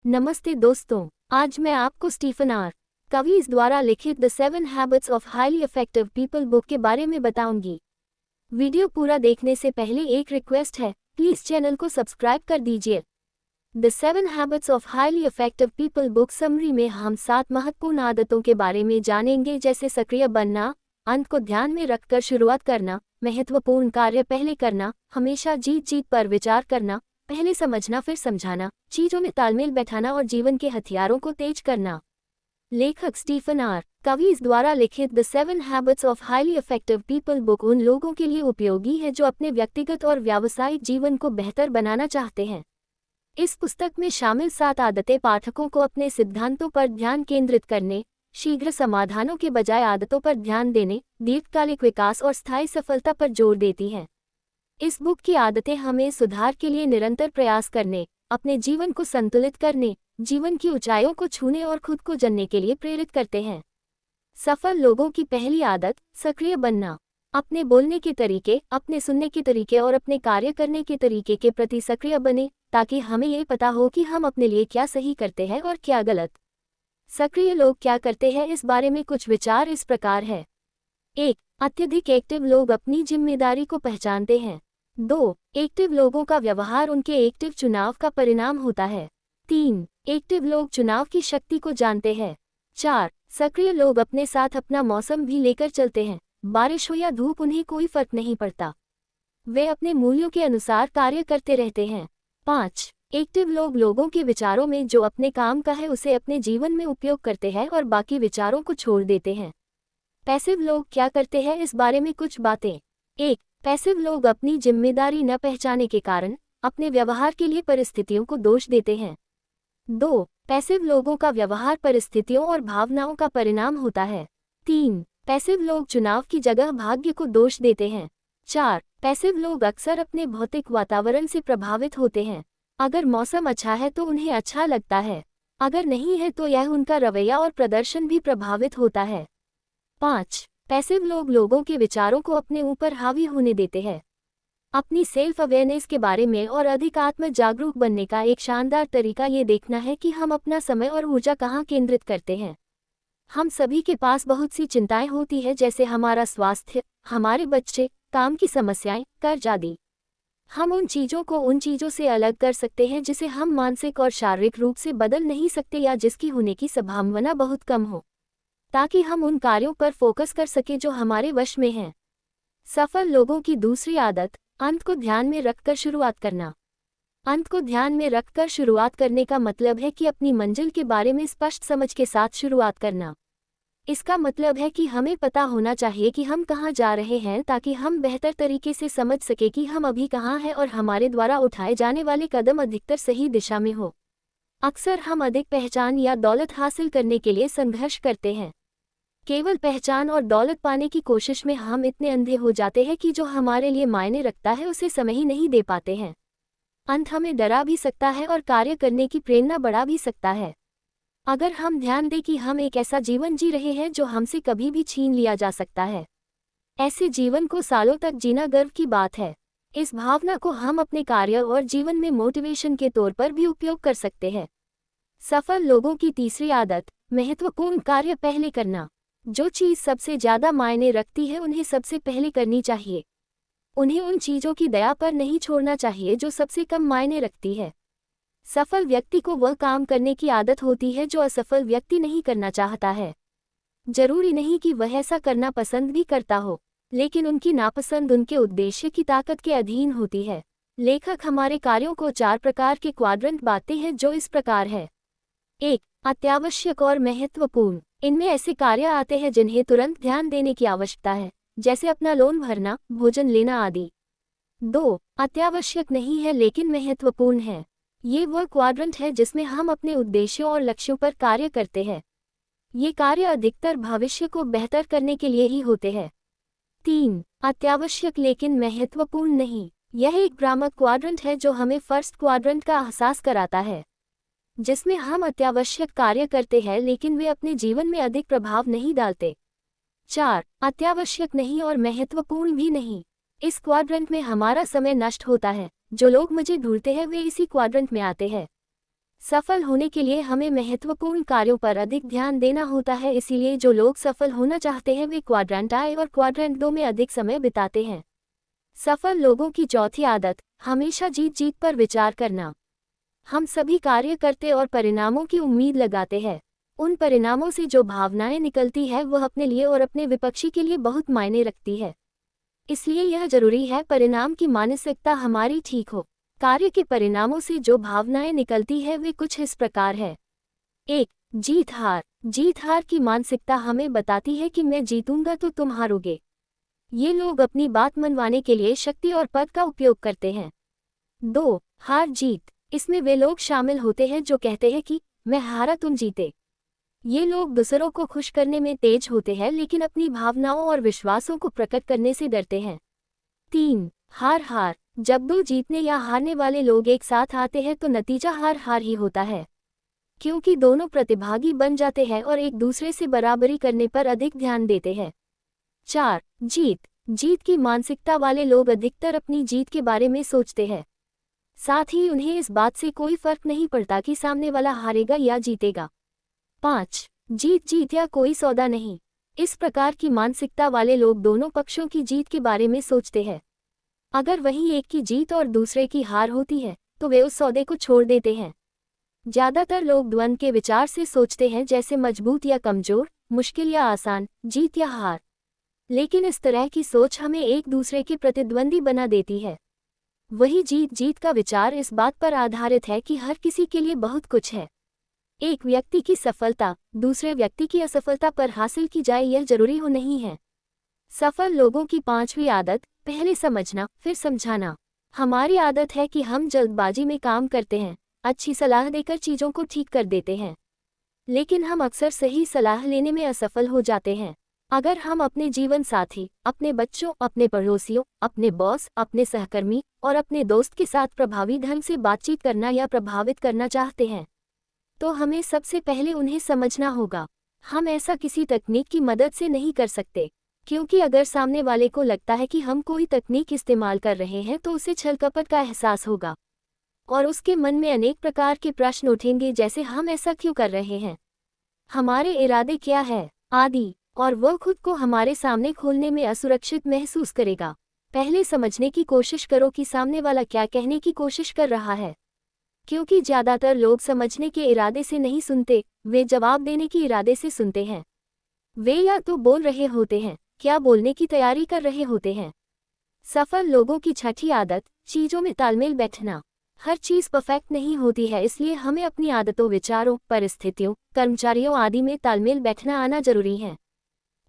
नमस्ते दोस्तों, आज मैं आपको स्टीफन आर कवीज द्वारा लिखित the 7 habits of highly effective people book के बारे में बताऊंगी। वीडियो पूरा देखने से पहले एक रिक्वेस्ट है, प्लीज चैनल को सब्सक्राइब कर दीजिए। The 7 habits of highly effective people book summary में हम 7 महत्वपूर्ण आदतों के बारे में जानेंगे, जैसे सक्रिय बनना, अंत को ध्यान में रखकर शुरुआत करना, महत्वपूर्ण कार्य पहले करना, हमेशा जीत जीत पर विचार करना, पहले समझना फिर समझाना, चीजों में तालमेल बैठाना और जीवन के हथियारों को तेज करना। लेखक स्टीफन आर कवीज द्वारा लिखित the 7 habits of highly effective people book उन लोगों के लिए उपयोगी है जो अपने व्यक्तिगत और व्यावसायिक जीवन को बेहतर बनाना चाहते हैं। इस पुस्तक में शामिल 7 आदतें पाठकों को अपने सिद्धांतों पर ध्यान केंद्रित करने, शीघ्र समाधानों के बजाय आदतों पर ध्यान देने, दीर्घकालिक विकास और स्थायी सफलता पर जोर देती हैं। इस बुक की आदतें हमें सुधार के लिए निरंतर प्रयास करने, अपने जीवन को संतुलित करने, जीवन की ऊंचाइयों को छूने और खुद को जानने के लिए प्रेरित करते हैं। सफल लोगों की पहली आदत, सक्रिय बनना। अपने बोलने के तरीके, अपने सुनने के तरीके और अपने कार्य करने के तरीके के प्रति सक्रिय बने, ताकि हमें ये पता हो कि हम अपने लिए क्या सही करते हैं और क्या गलत। सक्रिय लोग क्या करते हैं, इस बारे में कुछ विचार इस प्रकार है। 1. अत्यधिक एक्टिव लोग अपनी जिम्मेदारी को पहचानते हैं। 2. एक्टिव लोगों का व्यवहार उनके एक्टिव चुनाव का परिणाम होता है। 3. एक्टिव लोग चुनाव की शक्ति को जानते हैं। 4. सक्रिय लोग अपने साथ अपना मौसम भी लेकर चलते हैं, बारिश हो या धूप उन्हें कोई फर्क नहीं पड़ता। वे अपने मूल्यों के अनुसार कार्य करते रहते हैं। 5. एक्टिव लोग लोगों के विचारों में जो अपने काम का है उसे अपने जीवन में उपयोग करते हैं और बाकी विचारों को छोड़ देते हैं। पैसिव लोग क्या करते हैं, इस बारे में कुछ बातें। 1. पैसिव लोग अपनी जिम्मेदारी न पहचानने के कारण अपने व्यवहार के लिए परिस्थितियों को दोष देते हैं। 2. पैसिव लोगों का व्यवहार परिस्थितियों और भावनाओं का परिणाम होता है। 3. पैसिव लोग चुनाव की जगह भाग्य को दोष देते हैं। 4. पैसिव लोग अक्सर अपने भौतिक वातावरण से प्रभावित होते हैं। अगर मौसम अच्छा है तो उन्हें अच्छा लगता है, अगर नहीं है तो यह उनका रवैया और प्रदर्शन भी प्रभावित होता है। 5. पैसिव लोग लोगों के विचारों को अपने ऊपर हावी होने देते हैं। अपनी सेल्फ अवेयरनेस के बारे में और अधिक आत्म जागरूक बनने का एक शानदार तरीका ये देखना है कि हम अपना समय और ऊर्जा कहाँ केंद्रित करते हैं। हम सभी के पास बहुत सी चिंताएं होती हैं, जैसे हमारा स्वास्थ्य, हमारे बच्चे, काम की समस्याएं, कर्ज आदि। हम उन चीज़ों से अलग कर सकते हैं जिसे हम मानसिक और शारीरिक रूप से बदल नहीं सकते या जिसकी होने की संभावना बहुत कम हो, ताकि हम उन कार्यों पर फोकस कर सकें जो हमारे वश में हैं। सफल लोगों की दूसरी आदत, अंत को ध्यान में रखकर शुरुआत करना। अंत को ध्यान में रखकर शुरुआत करने का मतलब है कि अपनी मंजिल के बारे में स्पष्ट समझ के साथ शुरुआत करना। इसका मतलब है कि हमें पता होना चाहिए कि हम कहाँ जा रहे हैं, ताकि हम बेहतर तरीके से समझ सके कि हम अभी कहाँ हैं और हमारे द्वारा उठाए जाने वाले कदम अधिकतर सही दिशा में हो। अक्सर हम अधिक पहचान या दौलत हासिल करने के लिए संघर्ष करते हैं। केवल पहचान और दौलत पाने की कोशिश में हम इतने अंधे हो जाते हैं कि जो हमारे लिए मायने रखता है उसे समय ही नहीं दे पाते हैं। अंत हमें डरा भी सकता है और कार्य करने की प्रेरणा बढ़ा भी सकता है। अगर हम ध्यान दें कि हम एक ऐसा जीवन जी रहे हैं जो हमसे कभी भी छीन लिया जा सकता है, ऐसे जीवन को सालों तक जीना गर्व की बात है। इस भावना को हम अपने कार्य और जीवन में मोटिवेशन के तौर पर भी उपयोग कर सकते हैं। सफल लोगों की तीसरी आदत, महत्वपूर्ण कार्य पहले करना। जो चीज़ सबसे ज़्यादा मायने रखती है उन्हें सबसे पहले करनी चाहिए। उन्हें उन चीज़ों की दया पर नहीं छोड़ना चाहिए जो सबसे कम मायने रखती है। सफल व्यक्ति को वह काम करने की आदत होती है जो असफल व्यक्ति नहीं करना चाहता है। जरूरी नहीं कि वह ऐसा करना पसंद भी करता हो, लेकिन उनकी नापसंद उनके उद्देश्य की ताकत के अधीन होती है। लेखक हमारे कार्यों को 4 प्रकार के क्वाड्रेंट बांटते हैं, जो इस प्रकार है। 1. अत्यावश्यक और महत्वपूर्ण। इनमें ऐसे कार्य आते हैं जिन्हें तुरंत ध्यान देने की आवश्यकता है, जैसे अपना लोन भरना, भोजन लेना आदि। 2. अत्यावश्यक नहीं है लेकिन महत्वपूर्ण है। ये वह क्वाड्रेंट है जिसमें हम अपने उद्देश्यों और लक्ष्यों पर कार्य करते हैं। ये कार्य अधिकतर भविष्य को बेहतर करने के लिए ही होते हैं। 3. अत्यावश्यक लेकिन महत्वपूर्ण नहीं। यह एक भ्रामक क्वाड्रेंट है जो हमें फर्स्ट क्वाड्रेंट का एहसास कराता है, जिसमें हम अत्यावश्यक कार्य करते हैं लेकिन वे अपने जीवन में अधिक प्रभाव नहीं डालते। 4. अत्यावश्यक नहीं और महत्वपूर्ण भी नहीं। इस क्वाड्रेंट में हमारा समय नष्ट होता है। जो लोग मुझे ढूंढते हैं वे इसी क्वाड्रेंट में आते हैं। सफल होने के लिए हमें महत्वपूर्ण कार्यों पर अधिक ध्यान देना होता है, इसीलिए जो लोग सफल होना चाहते हैं वे क्वाड्रेंट I और क्वाड्रेंट II में अधिक समय बिताते हैं। सफल लोगों की चौथी आदत, हमेशा जीत जीत पर विचार करना। हम सभी कार्य करते और परिणामों की उम्मीद लगाते हैं। उन परिणामों से जो भावनाएं निकलती है वह अपने लिए और अपने विपक्षी के लिए बहुत मायने रखती है। इसलिए यह जरूरी है परिणाम की मानसिकता हमारी ठीक हो। कार्य के परिणामों से जो भावनाएं निकलती है वे कुछ इस प्रकार है। 1. जीत हार। जीत हार की मानसिकता हमें बताती है कि मैं जीतूंगा तो तुम हारोगे। ये लोग अपनी बात मनवाने के लिए शक्ति और पद का उपयोग करते हैं। 2. हार जीत। इसमें वे लोग शामिल होते हैं जो कहते हैं कि मैं हारा तुम जीते। ये लोग दूसरों को खुश करने में तेज होते हैं लेकिन अपनी भावनाओं और विश्वासों को प्रकट करने से डरते हैं। 3. हार हार। जब दो जीतने या हारने वाले लोग एक साथ आते हैं तो नतीजा हार हार ही होता है, क्योंकि दोनों प्रतिभागी बन जाते हैं और एक दूसरे से बराबरी करने पर अधिक ध्यान देते हैं। 4. जीत। जीत की मानसिकता वाले लोग अधिकतर अपनी जीत के बारे में सोचते हैं, साथ ही उन्हें इस बात से कोई फर्क नहीं पड़ता कि सामने वाला हारेगा या जीतेगा। 5. जीत जीत या कोई सौदा नहीं। इस प्रकार की मानसिकता वाले लोग दोनों पक्षों की जीत के बारे में सोचते हैं। अगर वहीं एक की जीत और दूसरे की हार होती है तो वे उस सौदे को छोड़ देते हैं। ज्यादातर लोग द्वंद्व के विचार से सोचते हैं, जैसे मजबूत या कमजोर, मुश्किल या आसान, जीत या हार। लेकिन इस तरह की सोच हमें एक दूसरे के प्रतिद्वंदी बना देती है। वही जीत जीत का विचार इस बात पर आधारित है कि हर किसी के लिए बहुत कुछ है। एक व्यक्ति की सफलता दूसरे व्यक्ति की असफलता पर हासिल की जाए यह जरूरी हो नहीं है। सफल लोगों की 5वीं आदत, पहले समझना फिर समझाना। हमारी आदत है कि हम जल्दबाजी में काम करते हैं, अच्छी सलाह देकर चीजों को ठीक कर देते हैं, लेकिन हम अक्सर सही सलाह लेने में असफल हो जाते हैं। अगर हम अपने जीवन साथी, अपने बच्चों, अपने पड़ोसियों, अपने बॉस, अपने सहकर्मी और अपने दोस्त के साथ प्रभावी ढंग से बातचीत करना या प्रभावित करना चाहते हैं तो हमें सबसे पहले उन्हें समझना होगा। हम ऐसा किसी तकनीक की मदद से नहीं कर सकते, क्योंकि अगर सामने वाले को लगता है कि हम कोई तकनीक इस्तेमाल कर रहे हैं तो उसे छलकपट का एहसास होगा और उसके मन में अनेक प्रकार के प्रश्न उठेंगे, जैसे हम ऐसा क्यों कर रहे हैं, हमारे इरादे क्या है आदि, और वह खुद को हमारे सामने खोलने में असुरक्षित महसूस करेगा। पहले समझने की कोशिश करो कि सामने वाला क्या कहने की कोशिश कर रहा है, क्योंकि ज्यादातर लोग समझने के इरादे से नहीं सुनते, वे जवाब देने के इरादे से सुनते हैं। वे या तो बोल रहे होते हैं, क्या बोलने की तैयारी कर रहे होते हैं। सफल लोगों की 6ठी आदत, चीजों में तालमेल बैठना। हर चीज परफेक्ट नहीं होती है, इसलिए हमें अपनी आदतों, विचारों, परिस्थितियों, कर्मचारियों आदि में तालमेल बैठना आना जरूरी है।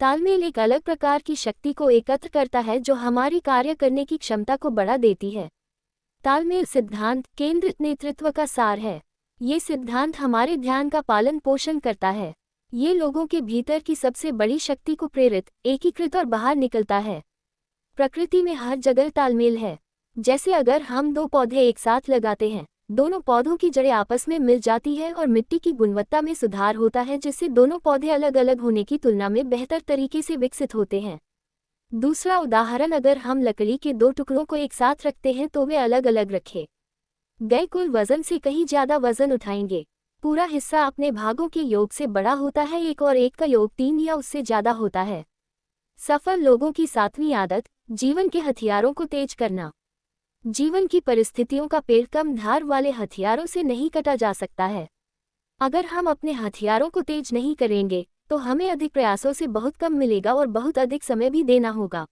तालमेल एक अलग प्रकार की शक्ति को एकत्र करता है जो हमारी कार्य करने की क्षमता को बढ़ा देती है। तालमेल सिद्धांत केंद्रित नेतृत्व का सार है। ये सिद्धांत हमारे ध्यान का पालन पोषण करता है। ये लोगों के भीतर की सबसे बड़ी शक्ति को प्रेरित, एकीकृत और बाहर निकलता है। प्रकृति में हर जगह तालमेल है। जैसे अगर हम 2 पौधे एक साथ लगाते हैं, दोनों पौधों की जड़ें आपस में मिल जाती है और मिट्टी की गुणवत्ता में सुधार होता है, जिससे दोनों पौधे अलग अलग होने की तुलना में बेहतर तरीके से विकसित होते हैं। दूसरा उदाहरण, अगर हम लकड़ी के 2 टुकड़ों को एक साथ रखते हैं तो वे अलग अलग रखे गए कुल वजन से कहीं ज्यादा वजन उठाएंगे। पूरा हिस्सा अपने भागों के योग से बड़ा होता है, एक और एक का योग 3 या उससे ज्यादा होता है। सफल लोगों की 7वीं आदत, जीवन के हथियारों को तेज करना। जीवन की परिस्थितियों का पेड़ कम धार वाले हथियारों से नहीं कटा जा सकता है। अगर हम अपने हथियारों को तेज नहीं करेंगे तो हमें अधिक प्रयासों से बहुत कम मिलेगा और बहुत अधिक समय भी देना होगा।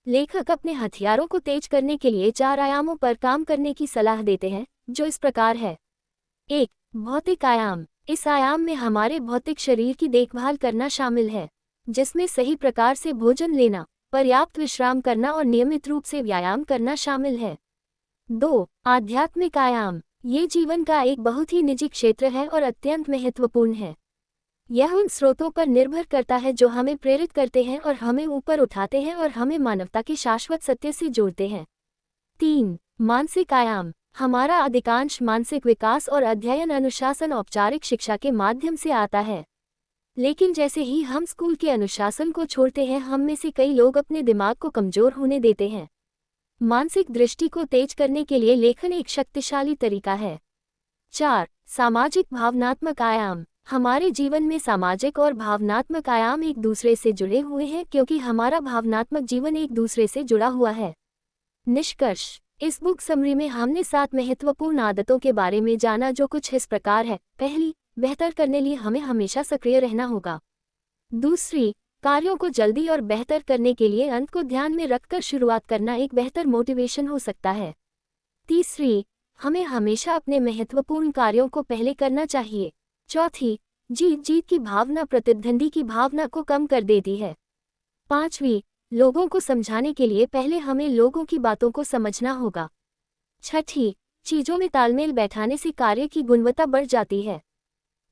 लेखक अपने हथियारों को तेज करने के लिए 4 आयामों पर काम करने की सलाह देते हैं, जो इस प्रकार है। 1. भौतिक आयाम। इस आयाम में हमारे भौतिक शरीर की देखभाल करना शामिल है, जिसमें सही प्रकार से भोजन लेना, पर्याप्त विश्राम करना और नियमित रूप से व्यायाम करना शामिल है। 2. आध्यात्मिक आयाम। ये जीवन का एक बहुत ही निजी क्षेत्र है और अत्यंत महत्वपूर्ण है। यह उन स्रोतों पर निर्भर करता है जो हमें प्रेरित करते हैं और हमें ऊपर उठाते हैं और हमें मानवता के शाश्वत सत्य से जोड़ते हैं। 3. मानसिक आयाम। हमारा अधिकांश मानसिक विकास और अध्ययन अनुशासन औपचारिक शिक्षा के माध्यम से आता है, लेकिन जैसे ही हम स्कूल के अनुशासन को छोड़ते हैं, हम में से कई लोग अपने दिमाग को कमजोर होने देते हैं। मानसिक दृष्टि को तेज करने के लिए लेखन एक शक्तिशाली तरीका है। 4. सामाजिक भावनात्मक आयाम। हमारे जीवन में सामाजिक और भावनात्मक आयाम एक दूसरे से जुड़े हुए हैं क्योंकि हमारा भावनात्मक जीवन एक दूसरे से जुड़ा हुआ है। निष्कर्ष। इस बुक समरी में हमने 7 महत्वपूर्ण आदतों के बारे में जाना जो कुछ इस प्रकार है। पहली, बेहतर करने लिए हमें हमेशा सक्रिय रहना होगा। दूसरी, कार्यों को जल्दी और बेहतर करने के लिए अंत को ध्यान में रखकर शुरुआत करना एक बेहतर मोटिवेशन हो सकता है। तीसरी, हमें हमेशा अपने महत्वपूर्ण कार्यों को पहले करना चाहिए। चौथी, जीत जीत की भावना प्रतिद्वंदी की भावना को कम कर देती है। पांचवी, लोगों को समझाने के लिए पहले हमें लोगों की बातों को समझना होगा। छठी, चीजों में तालमेल बैठाने से कार्य की गुणवत्ता बढ़ जाती है।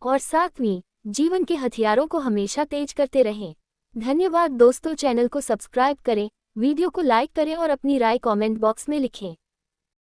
और सातवीं, जीवन के हथियारों को हमेशा तेज करते रहें। धन्यवाद दोस्तों, चैनल को सब्सक्राइब करें, वीडियो को लाइक करें और अपनी राय कमेंट बॉक्स में लिखें।